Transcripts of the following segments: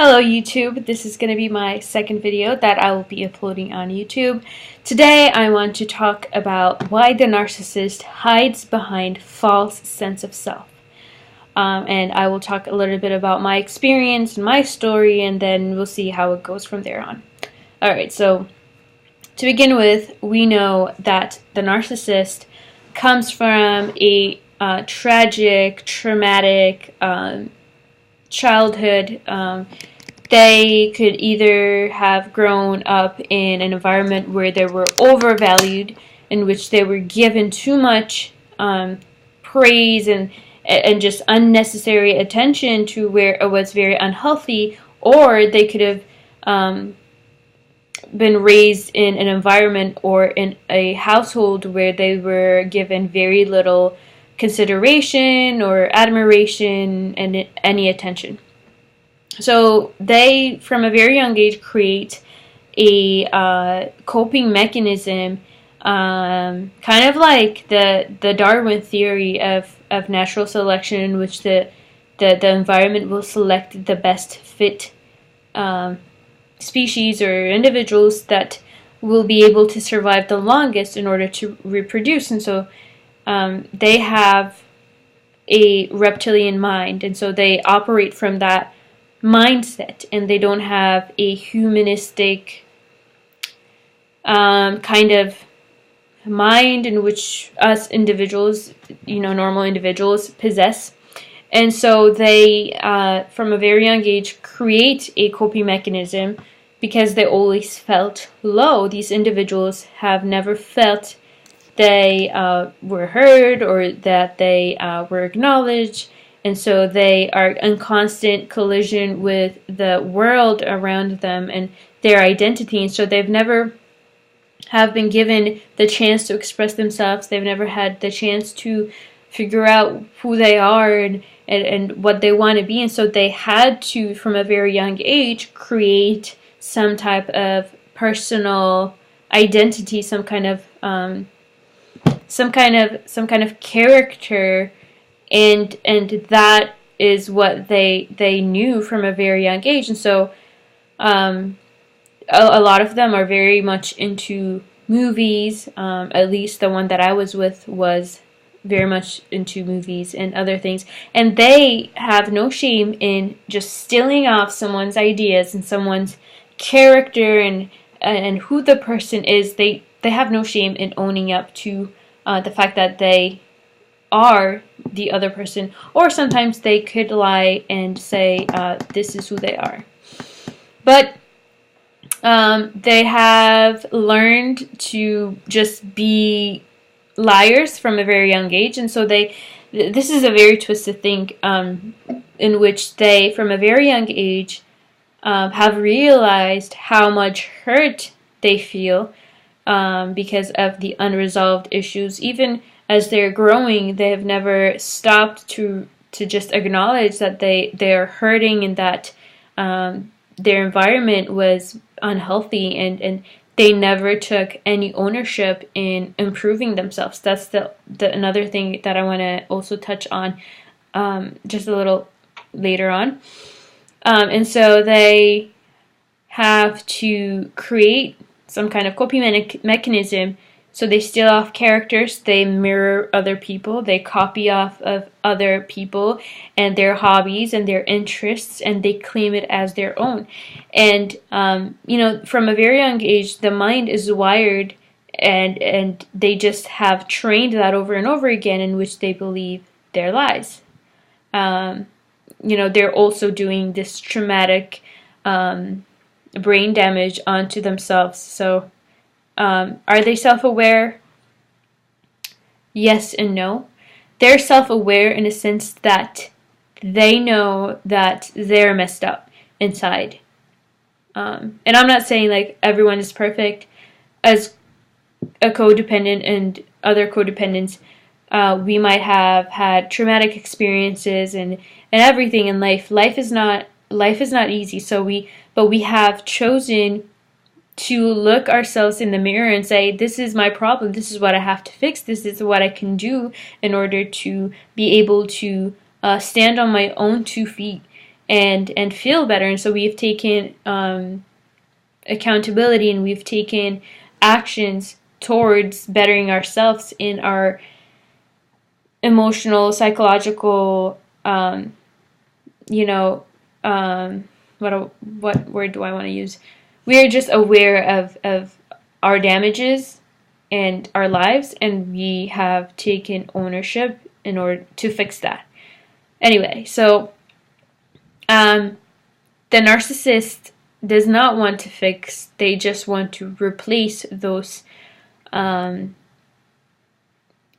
Hello YouTube, this is going to be my second video that I will be uploading on YouTube. Today I want to talk about why the narcissist hides behind false sense of self. And I will talk a little bit about my experience and my story, and then we'll see how it goes from there on. Alright, so to begin with, we know that the narcissist comes from a tragic, traumatic childhood. They could either have grown up in an environment where they were overvalued, in which they were given too much praise and just unnecessary attention to where it was very unhealthy, or they could have been raised in an environment or in a household where they were given very little consideration or admiration and any attention. So they, from a very young age, create a coping mechanism, kind of like the Darwin theory of natural selection, in which the environment will select the best fit species or individuals that will be able to survive the longest in order to reproduce. And so they have a reptilian mind, and so they operate from that mindset, and they don't have a humanistic kind of mind in which us individuals, normal individuals, possess. And so they, from a very young age, create a coping mechanism because they always felt low. These individuals have never felt they were heard or that they were acknowledged. And so they are in constant collision with the world around them and their identity. And so they've never have been given the chance to express themselves. They've never had the chance to figure out who they are and what they want to be. And so they had to, from a very young age, create some type of personal identity, some kind of character. And that is what they knew from a very young age. And so a lot of them are very much into movies. At least the one that I was with was very much into movies and other things. And they have no shame in just stealing off someone's ideas and someone's character and who the person is. They have no shame in owning up to the fact that they are the other person, or sometimes they could lie and say this is who they are. But they have learned to just be liars from a very young age, and so this is a very twisted thing in which they, from a very young age, have realized how much hurt they feel because of the unresolved issues. Even as they're growing, they have never stopped to just acknowledge that they are hurting and that their environment was unhealthy, and they never took any ownership in improving themselves. That's the another thing that I want to also touch on just a little later on. And so they have to create some kind of coping mechanism. So they steal off characters, they mirror other people, they copy off of other people and their hobbies and their interests, and they claim it as their own. And, from a very young age, the mind is wired, and they just have trained that over and over again, in which they believe their lies. They're also doing this traumatic brain damage onto themselves. So are they self-aware? Yes and no. They're self-aware in a sense that they know that they're messed up inside. And I'm not saying like everyone is perfect. As a codependent and other codependents, we might have had traumatic experiences and everything in life. Life is not easy. So we have chosen to look ourselves in the mirror and say, this is my problem, this is what I have to fix, this is what I can do in order to be able to stand on my own 2 feet and feel better. And so we've taken accountability, and we've taken actions towards bettering ourselves in our emotional, psychological, you know, what word do I want to use? We are just aware of our damages and our lives, and we have taken ownership in order to fix that. Anyway, so the narcissist does not want to fix. They just want to replace those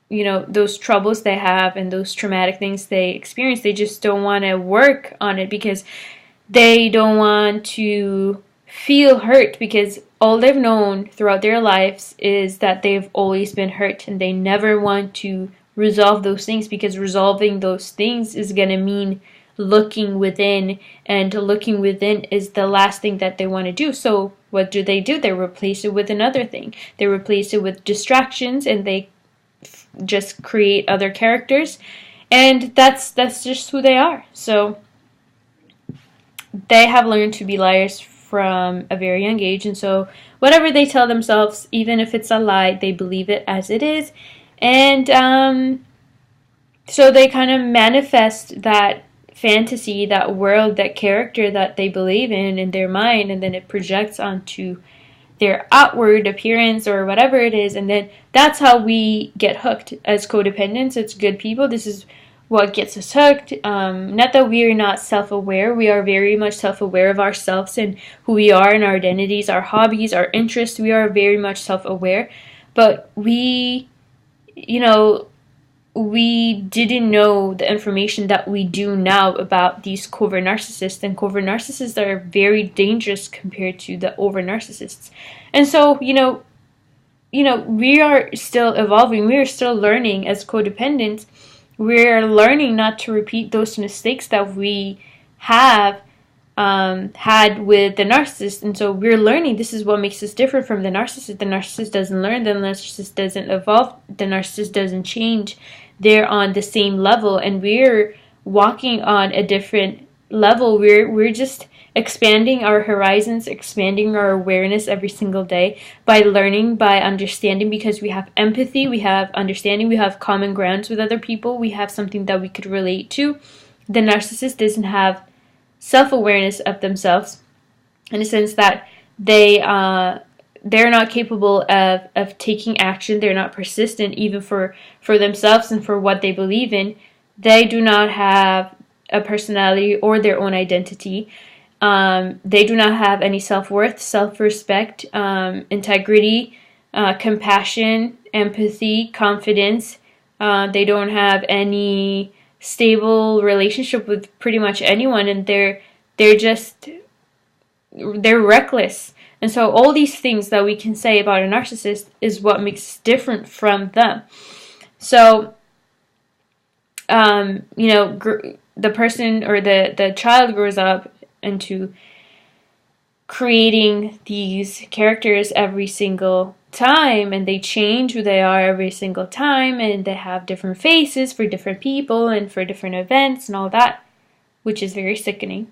those troubles they have and those traumatic things they experience. They just don't want to work on it because they don't want to feel hurt, because all they've known throughout their lives is that they've always been hurt, and they never want to resolve those things, because resolving those things is going to mean looking within, and looking within is the last thing that they want to do. So what do? They replace it with another thing. They replace it with distractions, and they just create other characters, and that's just who they are. So they have learned to be liars from a very young age, and so whatever they tell themselves, even if it's a lie, they believe it as it is. And so they kind of manifest that fantasy, that world, that character that they believe in their mind, and then it projects onto their outward appearance or whatever it is, and then that's how we get hooked as codependents. It's good people. This is what gets us hooked. Not that we are not self-aware. We are very much self-aware of ourselves and who we are and our identities, our hobbies, our interests. We are very much self-aware, but we didn't know the information that we do now about these covert narcissists, and covert narcissists are very dangerous compared to the overt narcissists. And so, we are still evolving. We are still learning as codependents. We're learning not to repeat those mistakes that we have had with the narcissist. And so we're learning. This is what makes us different from the narcissist. The narcissist doesn't learn. The narcissist doesn't evolve. The narcissist doesn't change. They're on the same level, and we're walking on a different level. We're just expanding our horizons, expanding our awareness every single day by learning, by understanding, because we have empathy, we have understanding, we have common grounds with other people, we have something that we could relate to. The narcissist doesn't have self-awareness of themselves, in a sense that they're not capable of taking action. They're not persistent even for themselves and for what they believe in. They do not have a personality or their own identity. They do not have any self-worth, self-respect, integrity, compassion, empathy, confidence. They don't have any stable relationship with pretty much anyone, and they're reckless. And so all these things that we can say about a narcissist is what makes us different from them. So, the person or the child grows up into creating these characters every single time, and they change who they are every single time, and they have different faces for different people and for different events and all that, which is very sickening.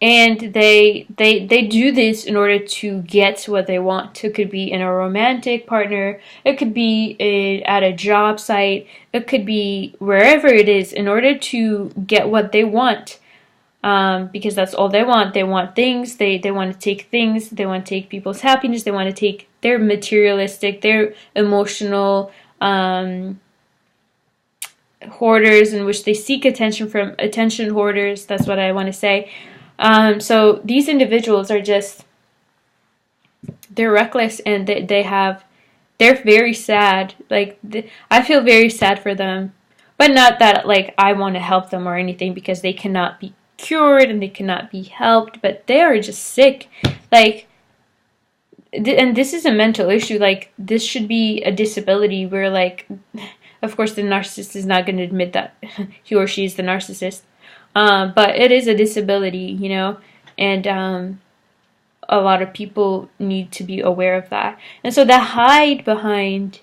And they do this in order to get what they want. It could be in a romantic partner. It could be at a job site. It could be wherever it is, in order to get what they want. Because that's all they want. They want things. They want to take things. They want to take people's happiness. They want to take their materialistic, their emotional hoarders, in which they seek attention from attention hoarders. That's what I want to say. So these individuals are they're reckless, and they're very sad. Like, I feel very sad for them, but not that like I want to help them or anything, because they cannot be cured and they cannot be helped, but they are just sick. Like, and this is a mental issue. Like, this should be a disability where, like, of course the narcissist is not going to admit that he or she is the narcissist. But it is a disability, and a lot of people need to be aware of that. And so they hide behind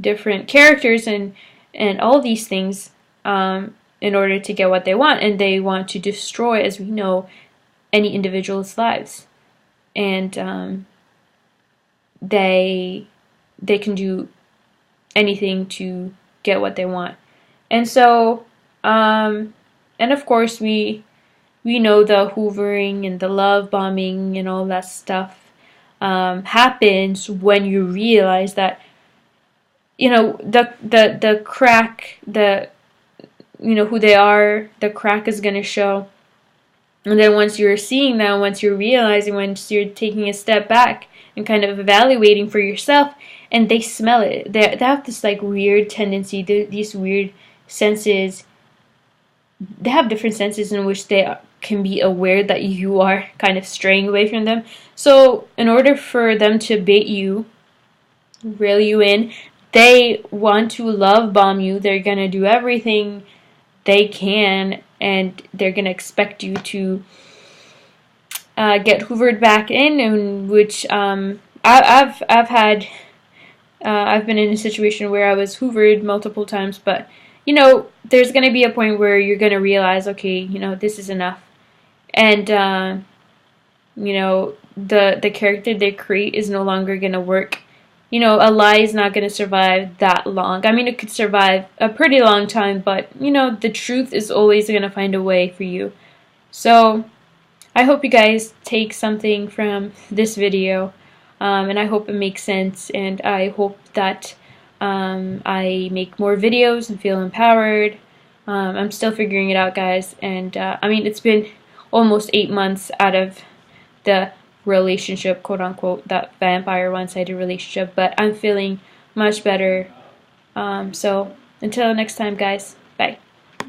different characters and all these things in in order to get what they want, and they want to destroy, as we know, any individual's lives. And they can do anything to get what they want. And so, and of course, we know the hoovering and the love bombing and all that stuff happens when you realize that, you know, the crack, you know, who they are, the crack is going to show. And then once you're seeing that, once you're realizing, once you're taking a step back and kind of evaluating for yourself, and they smell it. They have this like weird tendency, these weird senses. They have different senses in which they can be aware that you are kind of straying away from them. So in order for them to bait you, reel you in, they want to love bomb you. They're going to do everything they can, and they're going to expect you to get hoovered back in which I've been in a situation where I was hoovered multiple times, but you know, there's going to be a point where you're going to realize, okay, you know, this is enough. And you know, the character they create is no longer going to work. You know, a lie is not going to survive that long. I mean, it could survive a pretty long time, but you know, the truth is always going to find a way for you. So I hope you guys take something from this video, and I hope it makes sense, and I hope that I make more videos and feel empowered. I'm still figuring it out, guys, and I mean, it's been almost 8 months out of the relationship, quote unquote, that vampire one-sided relationship, but I'm feeling much better. So until next time, guys.